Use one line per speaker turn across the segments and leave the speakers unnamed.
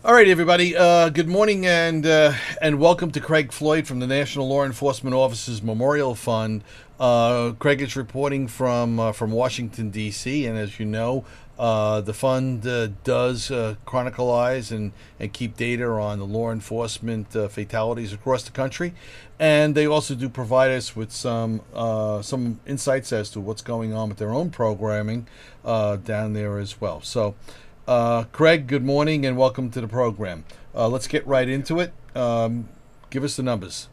All right, everybody. Good morning and welcome to Craig Floyd from the National Law Enforcement Officers Memorial Fund. Craig is reporting from Washington D.C. and as you know, the fund does chronicleize and keep data on the law enforcement fatalities across the country, and they also do provide us with some insights as to what's going on with their own programming down there as well. So. Craig, good morning and welcome to the program. Let's get right into it. Give us the numbers.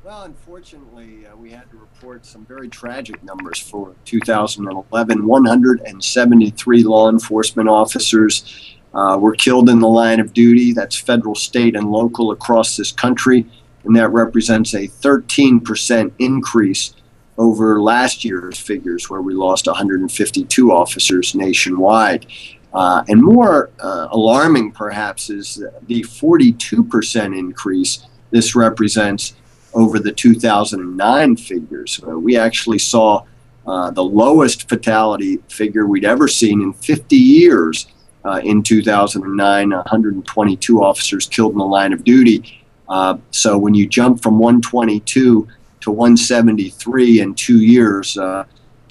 Well, unfortunately, we had to report some very tragic numbers for 2011. 173 law enforcement officers were killed in the line of duty. That's federal, state, and local across this country. And that represents a 13% increase over last year's figures, where we lost 152 officers nationwide. And more alarming, perhaps, is the 42% increase this represents over the 2009 figures. We actually saw the lowest fatality figure we'd ever seen in 50 years in 2009, 122 officers killed in the line of duty. So when you jump from 122 to 173 in 2 years,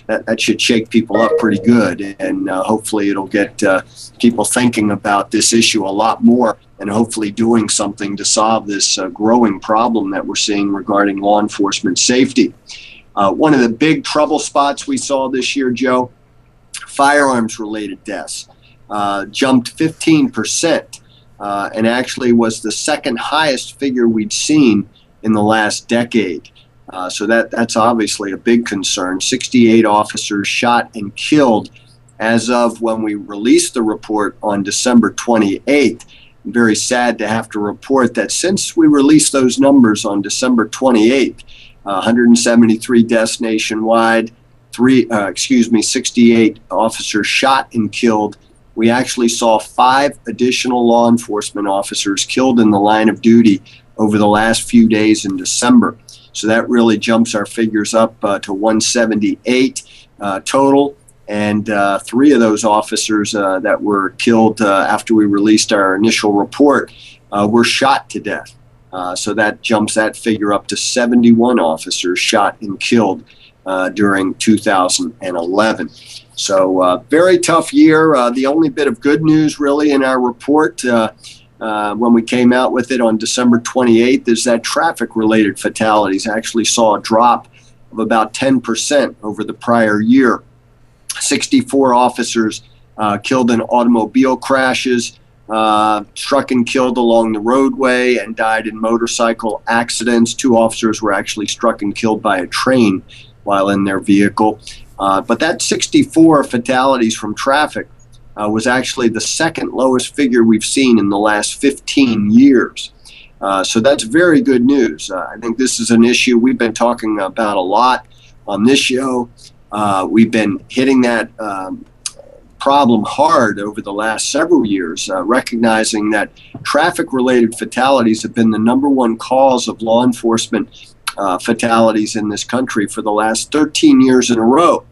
that should shake people up pretty good, and hopefully it'll get people thinking about this issue a lot more and hopefully doing something to solve this growing problem that we're seeing regarding law enforcement safety. One of the big trouble spots we saw this year, Joe, firearms-related deaths jumped 15% and actually was the second highest figure we'd seen in the last decade. So that's obviously a big concern. 68 officers shot and killed as of when we released the report on December 28th. I'm very sad to have to report that since we released those numbers on December 28th, 173 deaths nationwide, 68 officers shot and killed. We actually saw 5 additional law enforcement officers killed in the line of duty over the last few days in December. So that really jumps our figures up to 178 total. And 3 of those officers that were killed after we released our initial report were shot to death. So that jumps that figure up to 71 officers shot and killed during 2011. So very tough year. The only bit of good news really in our report when we came out with it on December 28th is that traffic-related fatalities actually saw a drop of about 10% over the prior year. 64 officers killed in automobile crashes, struck and killed along the roadway, and died in motorcycle accidents. 2 officers were actually struck and killed by a train while in their vehicle. But that 64 fatalities from traffic was actually the second lowest figure we've seen in the last 15 years. So that's very good news. I think this is an issue we've been talking about a lot on this show. We've been hitting that problem hard over the last several years, recognizing that traffic-related fatalities have been the #1 cause of law enforcement fatalities in this country for the last 13 years in a row.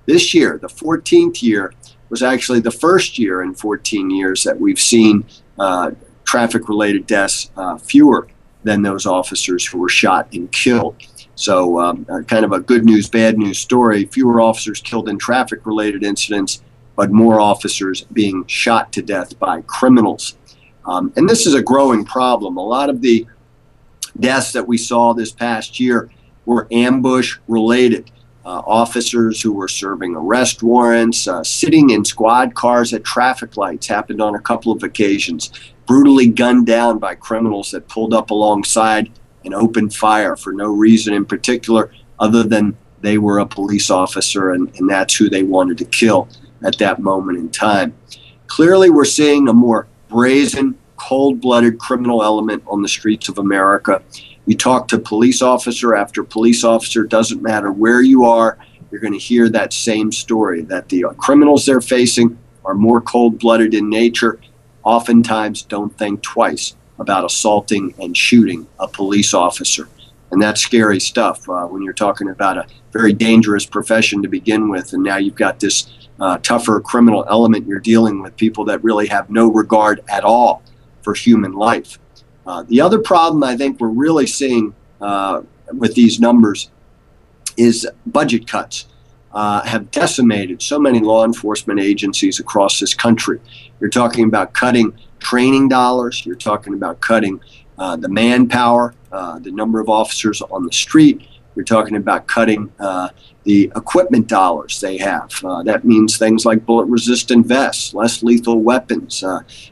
This year, the 14th year, was actually the first year in 14 years that we've seen traffic-related deaths fewer than those officers who were shot and killed. So kind of a good news, bad news story. Fewer officers killed in traffic-related incidents, but more officers being shot to death by criminals. And this is a growing problem. A lot of the deaths that we saw this past year were ambush-related. Officers who were serving arrest warrants, sitting in squad cars at traffic lights, happened on a couple of occasions, brutally gunned down by criminals that pulled up alongside and opened fire for no reason in particular other than they were a police officer and that's who they wanted to kill at that moment in time. Clearly, we're seeing a more brazen, cold-blooded criminal element on the streets of America. You talk to police officer after police officer, doesn't matter where you are, you're going to hear that same story, that the criminals they're facing are more cold-blooded in nature, oftentimes don't think twice about assaulting and shooting a police officer. And that's scary stuff when you're talking about a very dangerous profession to begin with, and now you've got this tougher criminal element. You're dealing with people that really have no regard at all for human life. The other problem I think we're really seeing with these numbers is budget cuts have decimated so many law enforcement agencies across this country. You're talking about cutting training dollars. You're talking about cutting the manpower, the number of officers on the street. You're talking about cutting the equipment dollars they have. That means things like bullet-resistant vests, less lethal weapons,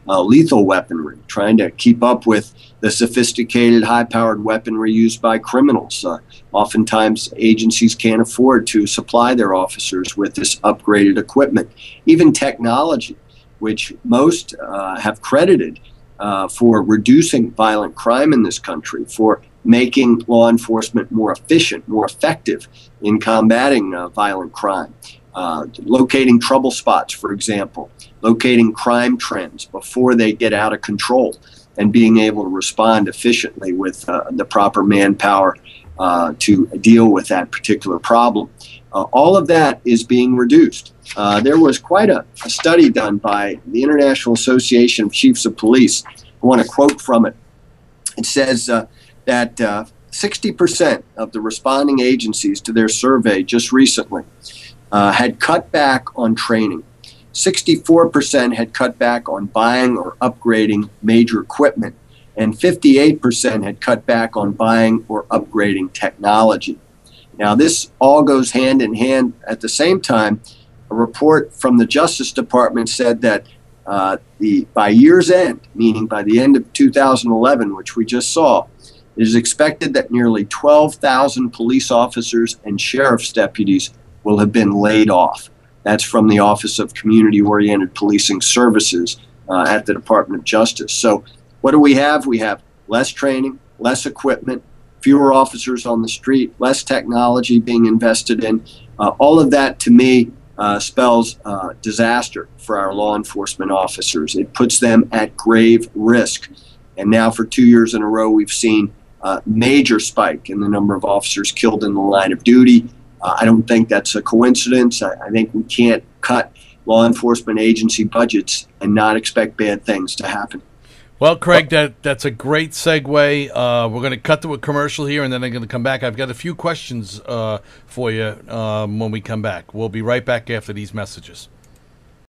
lethal weaponry, trying to keep up with the sophisticated, high-powered weaponry used by criminals. Oftentimes, agencies can't afford to supply their officers with this upgraded equipment. Even technology, which most have credited for reducing violent crime in this country, for making law enforcement more efficient, more effective in combating violent crime. Locating trouble spots, for example, locating crime trends before they get out of control, and being able to respond efficiently with the proper manpower to deal with that particular problem. All of that is being reduced. There was quite a study done by the International Association of Chiefs of Police. I want to quote from it. It says that 60% of the responding agencies to their survey just recently had cut back on training. 64% had cut back on buying or upgrading major equipment, and 58% had cut back on buying or upgrading technology. Now, this all goes hand in hand. At the same time, a report from the Justice Department said that by year's end, meaning by the end of 2011, which we just saw, it is expected that nearly 12,000 police officers and sheriff's deputies will have been laid off. That's from the Office of Community-Oriented Policing Services at the Department of Justice. So what do we have? We have less training, less equipment, fewer officers on the street, less technology being invested in. All of that, to me, spells disaster for our law enforcement officers. It puts them at grave risk. And now for 2 years in a row, we've seen a major spike in the number of officers killed in the line of duty. I don't think that's a coincidence. I think we can't cut law enforcement agency budgets and not expect bad things to happen.
Well, Craig, that's a great segue. We're going to cut to a commercial here, and then I'm going to come back. I've got a few questions for you when we come back. We'll be right back after these messages.